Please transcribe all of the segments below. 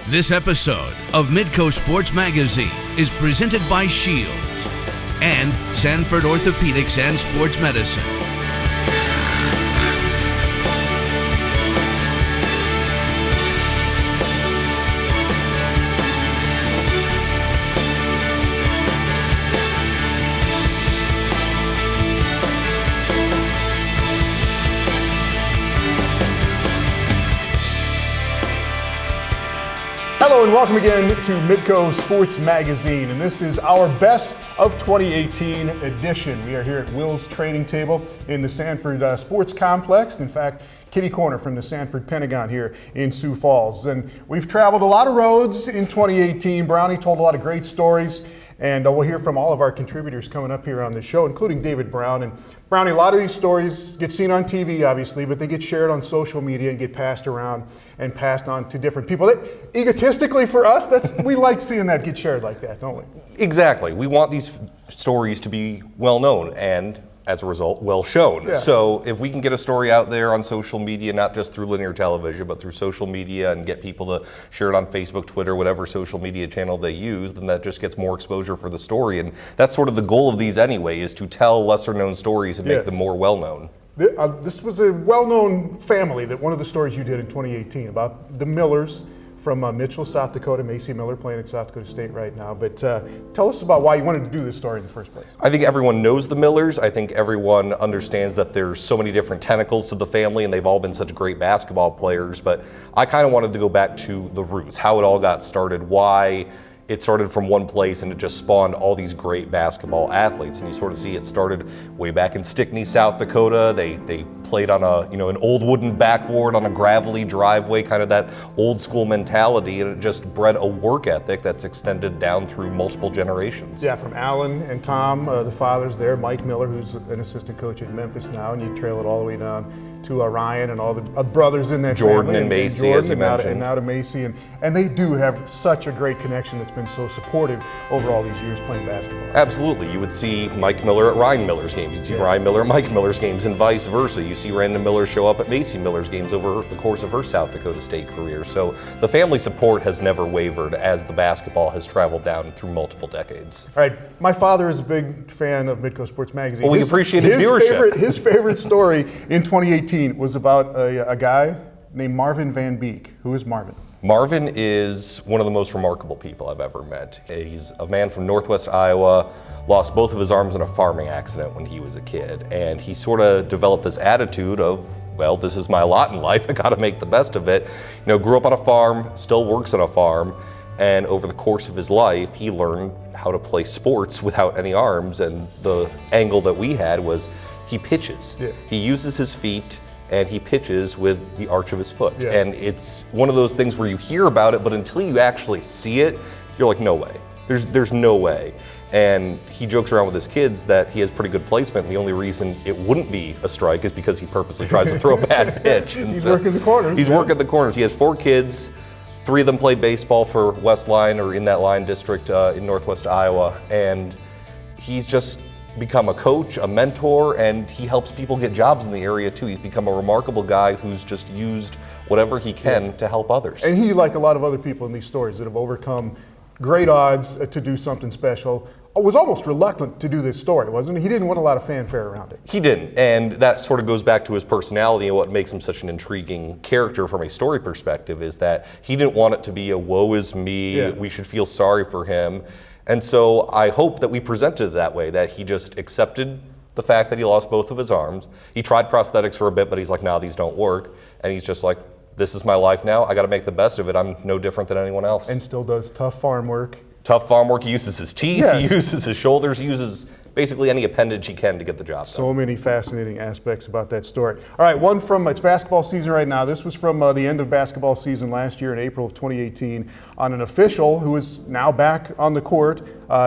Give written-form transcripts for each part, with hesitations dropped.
This episode of Midco Sports Magazine is presented by Shields and Sanford Orthopedics and Sports Medicine. Hello and welcome again to Midco Sports Magazine, and this is our Best of 2018 edition. We are here at Will's Trading Table in the Sanford Sports Complex. In fact, kitty corner from the Sanford Pentagon here in Sioux Falls. And we've traveled a lot of roads in 2018. Brownie told a lot of great stories, and we'll hear from all of our contributors coming up here on the show, including David Brown. And Brownie, a lot of these stories get seen on TV, obviously, but they get shared on social media and get passed around and passed on to different people. Egotistically for us, we like seeing that get shared like that, don't we? Exactly. We want these stories to be well known and, as a result, well shown. Yeah. So if we can get a story out there on social media, not just through linear television, but through social media, and get people to share it on Facebook, Twitter, whatever social media channel they use, then that just gets more exposure for the story. And that's sort of the goal of these anyway, is to tell lesser known stories and make them more well known. This was a well-known family, that one of the stories you did in 2018 about the Millers from Mitchell, South Dakota. Macy Miller playing at South Dakota State right now. But tell us about why you wanted to do this story in the first place. I think everyone knows the Millers. I think everyone understands that there's so many different tentacles to the family, and they've all been such great basketball players. But I kind of wanted to go back to the roots, how it all got started, why it started from one place and it just spawned all these great basketball athletes. And you sort of see it started way back in Stickney, South Dakota. They played on an old wooden backboard on a gravelly driveway, kind of that old school mentality, and it just bred a work ethic that's extended down through multiple generations. Yeah, from Alan and Tom, the fathers there, Mike Miller, who's an assistant coach at Memphis now, and you trail it all the way down to Ryan and all the brothers in that Jordan family. And Macy, Jordan, as you mentioned. And now to Macy. And they do have such a great connection that's been so supportive over all these years playing basketball. Absolutely. You would see Mike Miller at Ryan Miller's games. You'd see Ryan Miller at Mike Miller's games, and vice versa. You see Randon Miller show up at Macy Miller's games over the course of her South Dakota State career. So the family support has never wavered as the basketball has traveled down through multiple decades. All right. My father is a big fan of Midco Sports Magazine. Well, we appreciate his viewership. His favorite story in 2018 was about a guy named Marvin Van Beek. Who is Marvin? Marvin is one of the most remarkable people I've ever met. He's a man from Northwest Iowa, lost both of his arms in a farming accident when he was a kid, and he sort of developed this attitude of, well, this is my lot in life, I gotta make the best of it. Grew up on a farm, still works on a farm, and over the course of his life, he learned how to play sports without any arms, and the angle that we had was he pitches. Yeah. He uses his feet, and he pitches with the arch of his foot. Yeah. And it's one of those things where you hear about it, but until you actually see it, you're like, no way. There's no way. And he jokes around with his kids that he has pretty good placement, and the only reason it wouldn't be a strike is because he purposely tries to throw a bad pitch. And he's working the corners. He's working the corners. He has 4 kids. 3 of them played baseball for West Line, or in that line district in Northwest Iowa. And he's just become a coach, a mentor, and he helps people get jobs in the area too. He's become a remarkable guy who's just used whatever he can to help others. And he, like a lot of other people in these stories that have overcome great odds to do something special, was almost reluctant to do this story, wasn't he? He didn't want a lot of fanfare around it. He didn't, and that sort of goes back to his personality, and what makes him such an intriguing character from a story perspective is that he didn't want it to be a woe is me, we should feel sorry for him. And so I hope that we presented it that way, that he just accepted the fact that he lost both of his arms. He tried prosthetics for a bit, but he's like, no, these don't work. And he's just like, this is my life now. I got to make the best of it. I'm no different than anyone else. And still does tough farm work. Tough farm work. He uses his teeth. Yes. He uses his shoulders. He uses basically any appendage he can to get the job done. So many fascinating aspects about that story. All right, one from, it's basketball season right now. This was from the end of basketball season last year in April of 2018 on an official who is now back on the court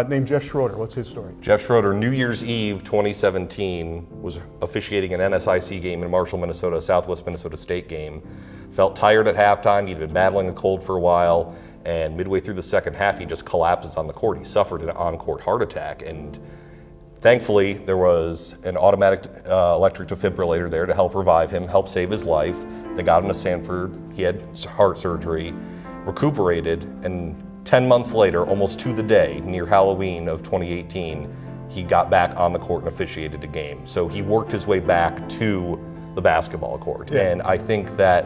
named Jeff Schroeder. What's his story? Jeff Schroeder, New Year's Eve 2017, was officiating an NSIC game in Marshall, Minnesota, Southwest Minnesota State game. Felt tired at halftime. He'd been battling a cold for a while, and midway through the second half, he just collapses on the court. He suffered an on-court heart attack, and thankfully, there was an automatic electric defibrillator there to help revive him, help save his life. They got him to Sanford. He had heart surgery. recuperated, and 10 months later, almost to the day, near Halloween of 2018, he got back on the court and officiated a game. So he worked his way back to the basketball court. Yeah. And I think that,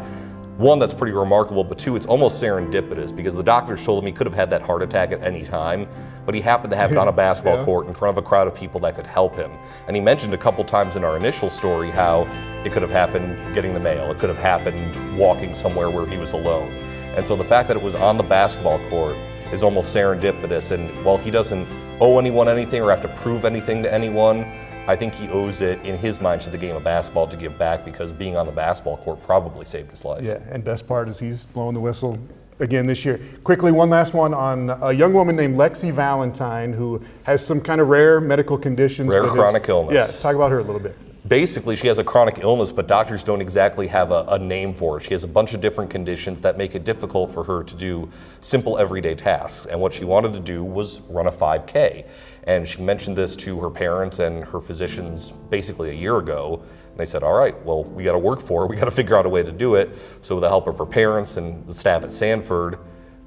one, that's pretty remarkable, but two, it's almost serendipitous because the doctors told him he could have had that heart attack at any time, but he happened to have it on a basketball court in front of a crowd of people that could help him. And he mentioned a couple times in our initial story how it could have happened getting the mail, it could have happened walking somewhere where he was alone. And so the fact that it was on the basketball court is almost serendipitous, and while he doesn't owe anyone anything or have to prove anything to anyone, I think he owes it in his mind to the game of basketball to give back, because being on the basketball court probably saved his life. Yeah, and best part is he's blowing the whistle again this year. Quickly, one last one on a young woman named Lexi Valentine who has some kind of rare medical conditions. Rare chronic illness. Yeah, talk about her a little bit. Basically, she has a chronic illness, but doctors don't exactly have a name for it. She has a bunch of different conditions that make it difficult for her to do simple everyday tasks. And what she wanted to do was run a 5K. And she mentioned this to her parents and her physicians basically a year ago. And they said, all right, well, we got to work for it. We got to figure out a way to do it. So with the help of her parents and the staff at Sanford,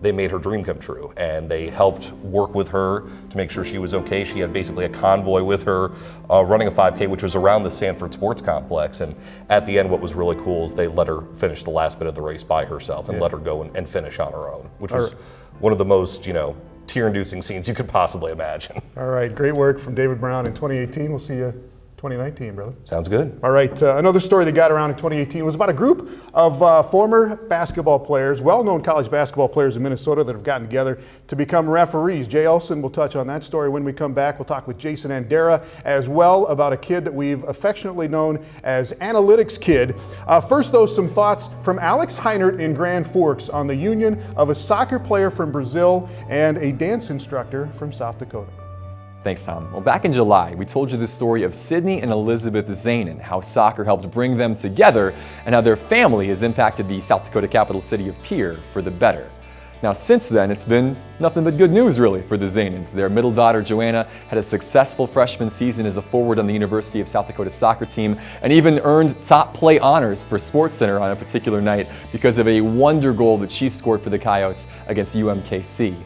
they made her dream come true, and they helped work with her to make sure she was okay. She had basically a convoy with her running a 5K, which was around the Sanford Sports Complex. And at the end, what was really cool is they let her finish the last bit of the race by herself and let her go and finish on her own, which was one of the most, tear-inducing scenes you could possibly imagine. All right, great work from David Brown in 2018. We'll see you 2019, brother. Sounds good. All right, another story that got around in 2018 was about a group of former basketball players, well-known college basketball players in Minnesota that have gotten together to become referees. Jay Elson will touch on that story when we come back. We'll talk with Jason Andera as well about a kid that we've affectionately known as Analytics Kid. First, though, some thoughts from Alex Heinert in Grand Forks on the union of a soccer player from Brazil and a dance instructor from South Dakota. Thanks, Tom. Well, back in July, we told you the story of Sydney and Elizabeth Zanin, how soccer helped bring them together, and how their family has impacted the South Dakota capital city of Pierre for the better. Now, since then, it's been nothing but good news, really, for the Zanins. Their middle daughter, Joanna, had a successful freshman season as a forward on the University of South Dakota soccer team, and even earned top play honors for SportsCenter on a particular night because of a wonder goal that she scored for the Coyotes against UMKC.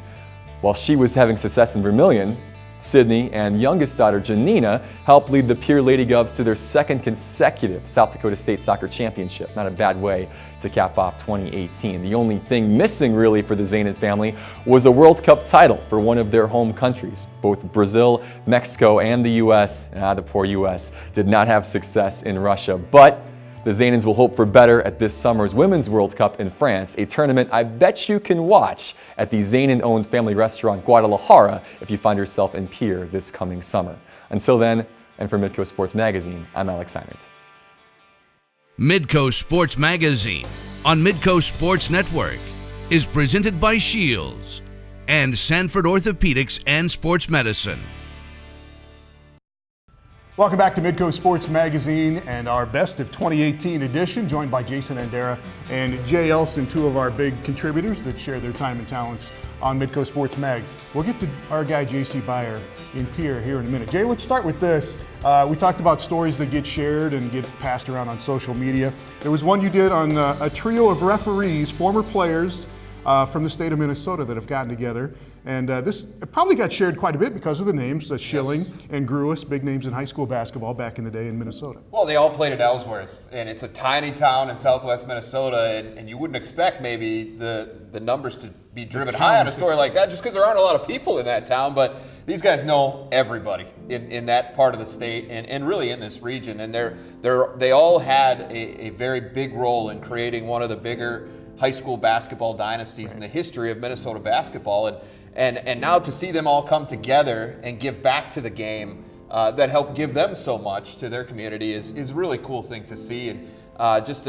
While she was having success in Vermilion, Sydney and youngest daughter Janina helped lead the Pierre Lady Govs to their second consecutive South Dakota State Soccer Championship. Not a bad way to cap off 2018. The only thing missing really for the Zanin family was a World Cup title for one of their home countries. Both Brazil, Mexico, and the U.S., the poor U.S., did not have success in Russia, but the Zanins will hope for better at this summer's Women's World Cup in France, a tournament I bet you can watch at the Zanin-owned family restaurant Guadalajara if you find yourself in Pierre this coming summer. Until then, and for Midco Sports Magazine, I'm Alex Heinert. Midco Sports Magazine on Midco Sports Network is presented by Shields and Sanford Orthopedics and Sports Medicine. Welcome back to Midco Sports Magazine and our Best of 2018 edition, joined by Jason Andera and Jay Elson, two of our big contributors that share their time and talents on Midco Sports Mag. We'll get to our guy JC Beyer in Pierre here in a minute. Jay, let's start with this. We talked about stories that get shared and get passed around on social media. There was one you did on a trio of referees, former players from the state of Minnesota that have gotten together. And this probably got shared quite a bit because of the names, Schilling and Gruis, big names in high school basketball back in the day in Minnesota. Well, they all played at Ellsworth, and it's a tiny town in southwest Minnesota, and you wouldn't expect maybe the numbers to be driven high on a story like that just because there aren't a lot of people in that town, but these guys know everybody in that part of the state and really in this region, and they all had a very big role in creating one of the bigger high school basketball dynasties in the history of Minnesota basketball, and now to see them all come together and give back to the game that helped give them so much to their community is a really cool thing to see, and just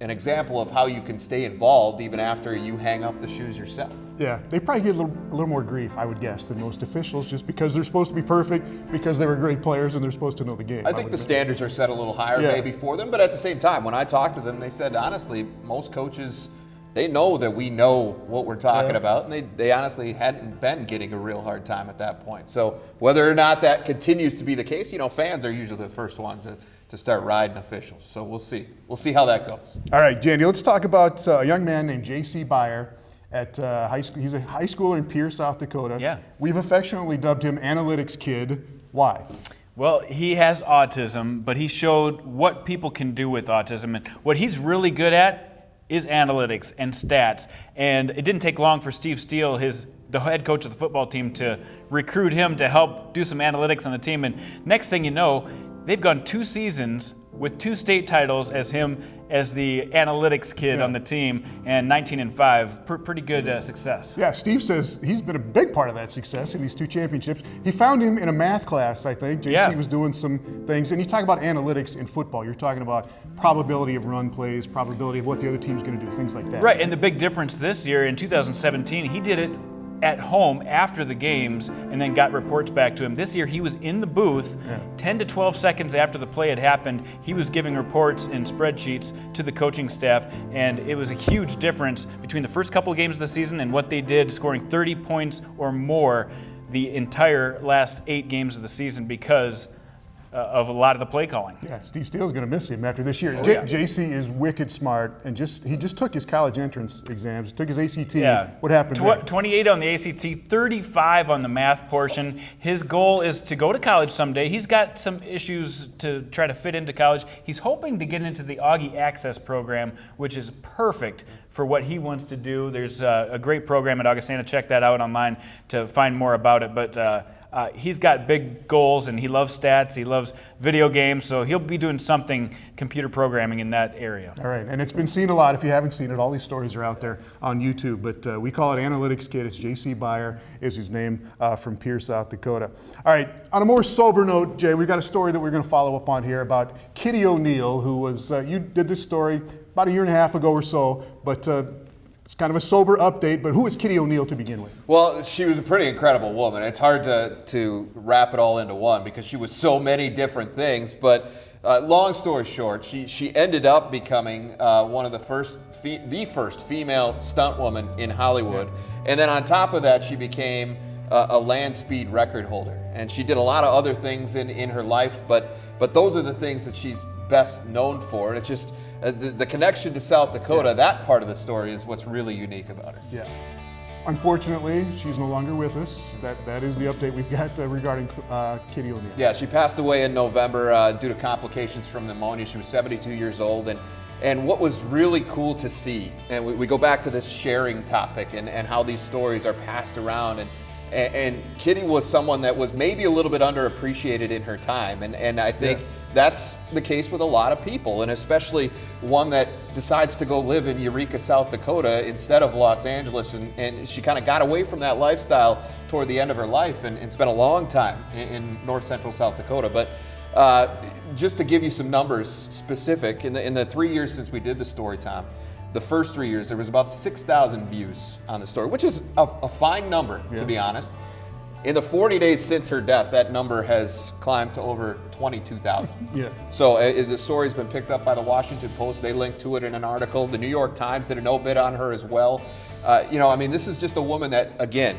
an example of how you can stay involved even after you hang up the shoes yourself. Yeah, they probably get a little more grief, I would guess, than most officials, just because they're supposed to be perfect, because they were great players and they're supposed to know the game. I think the standards are set a little higher maybe for them, but at the same time, when I talked to them, they said, honestly, most coaches, they know that we know what we're talking about, and they honestly hadn't been getting a real hard time at that point. So whether or not that continues to be the case, fans are usually the first ones to start riding officials. So we'll see. We'll see how that goes. All right, Jandy, let's talk about a young man named J.C. Byer at high school. He's a high schooler in Pierre, South Dakota. Yeah. We've affectionately dubbed him Analytics Kid. Why? Well, he has autism, but he showed what people can do with autism. And what he's really good at is analytics and stats. And it didn't take long for Steve Steele, the head coach of the football team, to recruit him to help do some analytics on the team. And next thing you know, they've gone 2 seasons with 2 state titles as him as the analytics kid on the team, and 19-5. Pretty good success. Yeah, Steve says he's been a big part of that success in these 2 championships. He found him in a math class, I think. JC was doing some things. And you talk about analytics in football. You're talking about probability of run plays, probability of what the other team's going to do, things like that. Right, and the big difference this year in 2017, he did it at home after the games and then got reports back to him. This year he was in the booth 10 to 12 seconds after the play had happened. He was giving reports in spreadsheets to the coaching staff, and it was a huge difference between the first couple of games of the season and what they did, scoring 30 points or more the entire last 8 games of the season because of a lot of the play calling. Yeah, Steve Steele's going to miss him after this year. JC is wicked smart, and he just took his college entrance exams, took his ACT. Yeah. What happened there? 28 on the ACT, 35 on the math portion. His goal is to go to college someday. He's got some issues to try to fit into college. He's hoping to get into the Augie Access program, which is perfect for what he wants to do. There's a great program at Augustana. Check that out online to find more about it. But he's got big goals, and he loves stats. He loves video games, so he'll be doing something computer programming in that area. All right, and it's been seen a lot. If you haven't seen it, all these stories are out there on YouTube. But we call it Analytics Kid. It's J.C. Byer is his name, from Pierre, South Dakota. All right, on a more sober note, Jay, we've got a story that we're going to follow up on here about Kitty O'Neill, who was, you did this story about 1.5 years ago or so, but it's kind of a sober update, but who is Kitty O'Neill to begin with? Well, she was a pretty incredible woman. It's hard to wrap it all into one because she was so many different things. But long story short, she ended up becoming one of the first female stunt woman in Hollywood. And then on top of that, she became a land speed record holder. And she did a lot of other things in her life, but those are the things that she's best known for. And it's just the connection to South Dakota, that part of the story is what's really unique about her. Yeah. Unfortunately, she's no longer with us. That is the update we've got regarding Kitty O'Neill. Yeah, she passed away in November due to complications from pneumonia. She was 72 years old. And what was really cool to see, and we go back to this sharing topic and how these stories are passed around. And Kitty was someone that was maybe a little bit underappreciated in her time. And I think that's the case with a lot of people, and especially one that decides to go live in Eureka, South Dakota instead of Los Angeles. And she kind of got away from that lifestyle toward the end of her life and spent a long time in north central South Dakota. But just to give you some numbers specific, in the 3 years since we did the story, Tom, the first 3 years, there was about 6,000 views on the story, which is a fine number, to be honest. In the 40 days since her death, that number has climbed to over 22,000. Yeah. So the story's been picked up by the Washington Post. They linked to it in an article. The New York Times did an obit on her as well. This is just a woman that, again,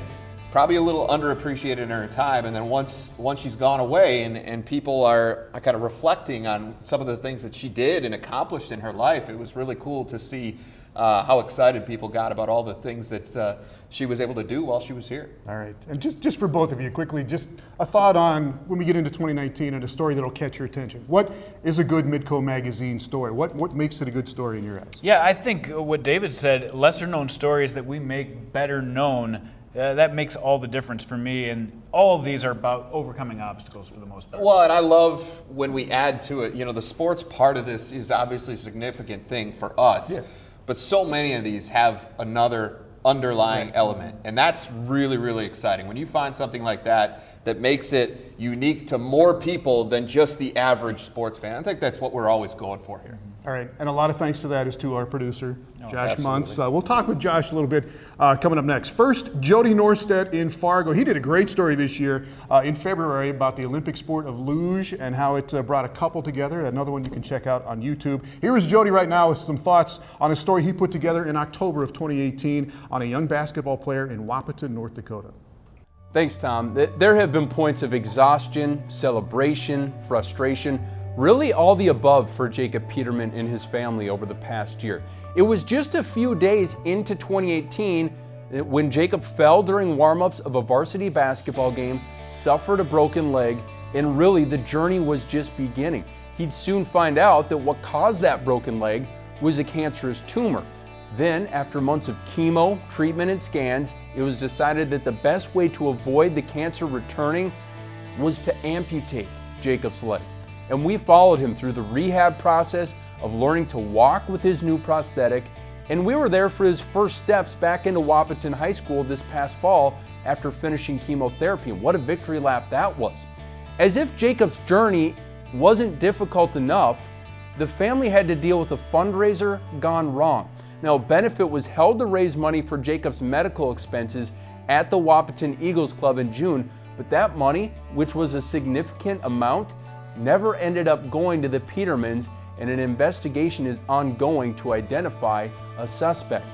probably a little underappreciated in her time, and then once she's gone away and people are kind of reflecting on some of the things that she did and accomplished in her life, it was really cool to see how excited people got about all the things that she was able to do while she was here. All right, and just for both of you, quickly, just a thought on when we get into 2019 and a story that'll catch your attention. What is a good Midco Magazine story? What makes it a good story in your eyes? Yeah, I think what David said, lesser known stories that we make better known, that makes all the difference for me, and all of these are about overcoming obstacles for the most part. Well, and I love when we add to it, the sports part of this is obviously a significant thing for us, but so many of these have another underlying element, and that's really, really exciting. When you find something like that makes it unique to more people than just the average sports fan, I think that's what we're always going for here. All right, and a lot of thanks to that is to our producer, Josh absolutely. Muntz. We'll talk with Josh a little bit coming up next. First, Jody Norstedt in Fargo. He did a great story this year in February about the Olympic sport of luge and how it brought a couple together. Another one you can check out on YouTube. Here is Jody right now with some thoughts on a story he put together in October of 2018 on a young basketball player in Wahpeton, North Dakota. Thanks, Tom. There have been points of exhaustion, celebration, frustration, Really all the above for Jacob Peterman and his family over the past year. It was just a few days into 2018 when Jacob fell during warm-ups of a varsity basketball game, suffered a broken leg, and really the journey was just beginning. He'd soon find out that what caused that broken leg was a cancerous tumor. Then, after months of chemo, treatment, and scans, it was decided that the best way to avoid the cancer returning was to amputate Jacob's leg. And we followed him through the rehab process of learning to walk with his new prosthetic, and we were there for his first steps back into Wahpeton High School this past fall after finishing chemotherapy. And what a victory lap that was. As if Jacob's journey wasn't difficult enough, the family had to deal with a fundraiser gone wrong. Now, a benefit was held to raise money for Jacob's medical expenses at the Wahpeton Eagles Club in June, but that money, which was a significant amount, never ended up going to the Petermans, and an investigation is ongoing to identify a suspect.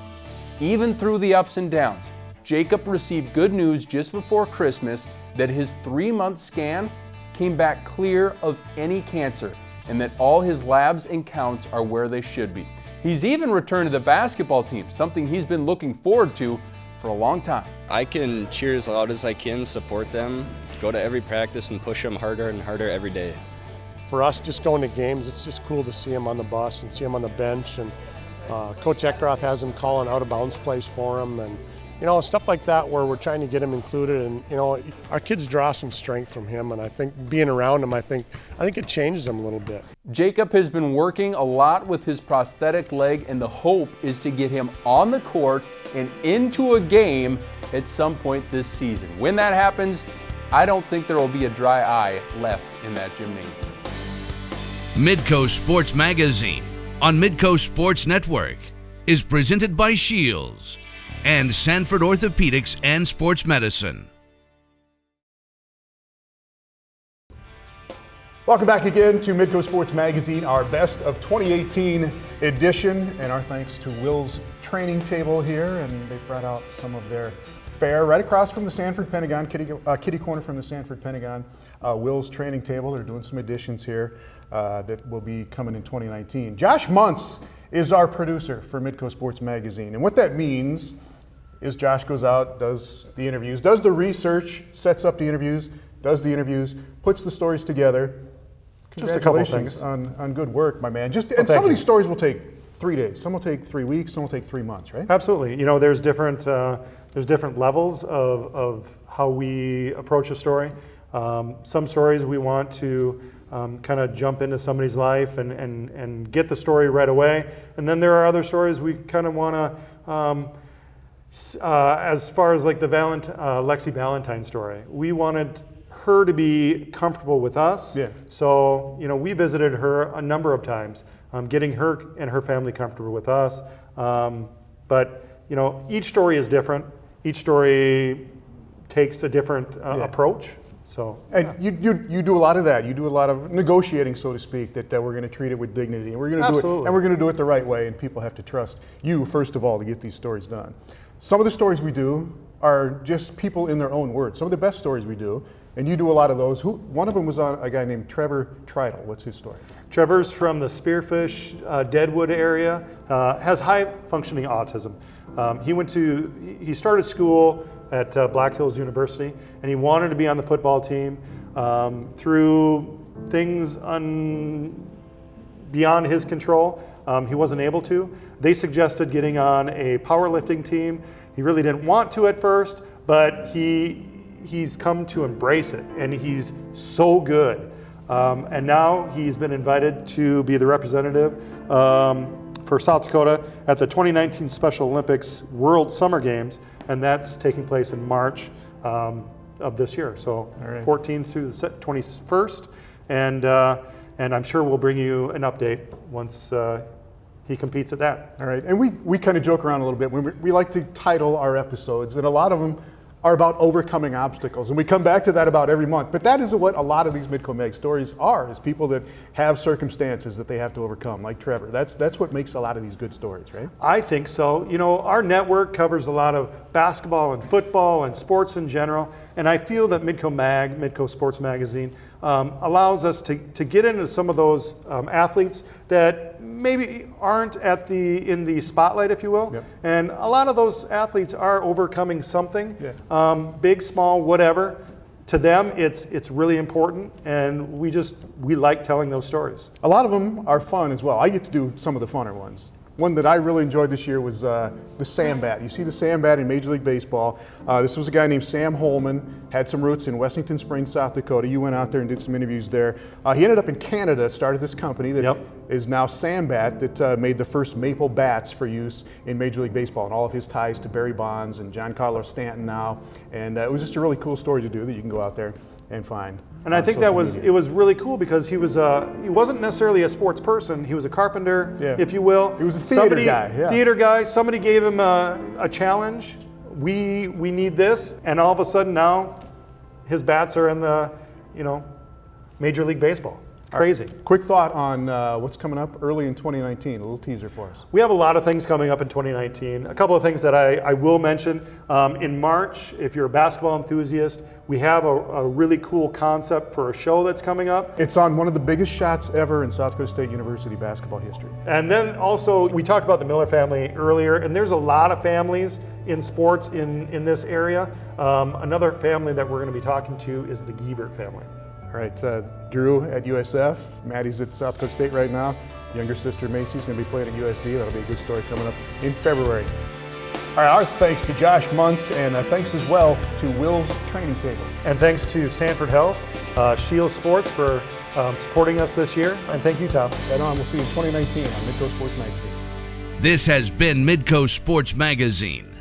Even through the ups and downs, Jacob received good news just before Christmas that his 3-month scan came back clear of any cancer and that all his labs and counts are where they should be. He's even returned to the basketball team, something he's been looking forward to for a long time. I can cheer as loud as I can, support them, go to every practice and push them harder and harder every day. For us, just going to games, it's just cool to see him on the bus and see him on the bench. And Coach Eckroth has him calling out of bounds plays for him, and stuff like that where we're trying to get him included. And our kids draw some strength from him, and I think being around him, I think it changes them a little bit. Jacob has been working a lot with his prosthetic leg, and the hope is to get him on the court and into a game at some point this season. When that happens, I don't think there will be a dry eye left in that gymnasium. Midco Sports Magazine on Midco Sports Network is presented by Shields and Sanford Orthopedics and Sports Medicine. Welcome back again to Midco Sports Magazine, our best of 2018 edition, and our thanks to Will's Training Table here, and they brought out some of their fare right across from the Sanford Pentagon, kitty corner from the Sanford Pentagon. Will's Training Table, they're doing some additions here that will be coming in 2019. Josh Muntz is our producer for Midco Sports Magazine, and what that means is Josh goes out, does the interviews, does the research, sets up the interviews, does the interviews, puts the stories together. Just a couple things on good work, my man. And some of these stories will take 3 days. Some will take 3 weeks. Some will take 3 months, right? Absolutely. There's different levels of how we approach a story. Some stories we want to kind of jump into somebody's life and get the story right away. And then there are other stories we kind of want to, as far as like the Lexi Valentine story, we wanted her to be comfortable with us. Yeah. So, we visited her a number of times, getting her and her family comfortable with us. But, each story is different. Each story takes a different approach. So, and you do a lot of that. You do a lot of negotiating, so to speak, that we're going to treat it with dignity, and we're going to do it, and we're going to do it the right way. And people have to trust you first of all to get these stories done. Some of the stories we do are just people in their own words. Some of the best stories we do, and you do a lot of those. One of them was on a guy named Trevor Tritle. What's his story? Trevor's from the Spearfish, Deadwood area. Has high functioning autism. He started school at Black Hills University, and he wanted to be on the football team. Through things beyond his control, he wasn't able to. They suggested getting on a powerlifting team. He really didn't want to at first, but he's come to embrace it, and he's so good. And now he's been invited to be the representative for South Dakota at the 2019 Special Olympics World Summer Games, and that's taking place in March of this year. So 14th through the 21st, and I'm sure we'll bring you an update once he competes at that. All right, and we kind of joke around a little bit. We like to title our episodes, and a lot of them are about overcoming obstacles, and we come back to that about every month. But that is what a lot of these Midco Mag stories are, is people that have circumstances that they have to overcome, like Trevor. That's what makes a lot of these good stories, right? I think so. Our network covers a lot of basketball and football and sports in general, and I feel that Midco Sports Magazine allows us to get into some of those athletes that maybe aren't in the spotlight, if you will. Yep. And a lot of those athletes are overcoming something, Yeah. big, small, whatever. To them, it's really important, and we like telling those stories. A lot of them are fun as well. I get to do some of the funner ones. One that I really enjoyed this year was the Sambat. You see the Sambat in Major League Baseball. This was a guy named Sam Holman, had some roots in Wessington Springs, South Dakota. You went out there and did some interviews there. He ended up in Canada, started this company that is now Sambat, that made the first maple bats for use in Major League Baseball, and all of his ties to Barry Bonds and Giancarlo Stanton now. And it was just a really cool story to do that you can go out there and find. And I think it was really cool because he wasn't necessarily a sports person. He was a carpenter, if you will. He was a theater guy. Yeah. Theater guy. Somebody gave him a challenge. We need this, and all of a sudden now, his bats are in the Major League Baseball. Crazy. Quick thought on what's coming up early in 2019. A little teaser for us. We have a lot of things coming up in 2019. A couple of things that I will mention. In March, if you're a basketball enthusiast, we have a really cool concept for a show that's coming up. It's on one of the biggest shots ever in South Dakota State University basketball history. And then also, we talked about the Miller family earlier, and there's a lot of families in sports in this area. Another family that we're going to be talking to is the Giebert family. All right, Drew at USF, Maddie's at South Dakota State right now. Younger sister Macy's going to be playing at USD. That'll be a good story coming up in February. All right, our thanks to Josh Muntz, and thanks as well to Will's Training Table. And thanks to Sanford Health, Shields Sports for supporting us this year. And thank you, Tom. Right on. We'll see you in 2019 on Midco Sports Magazine. This has been Midco Sports Magazine.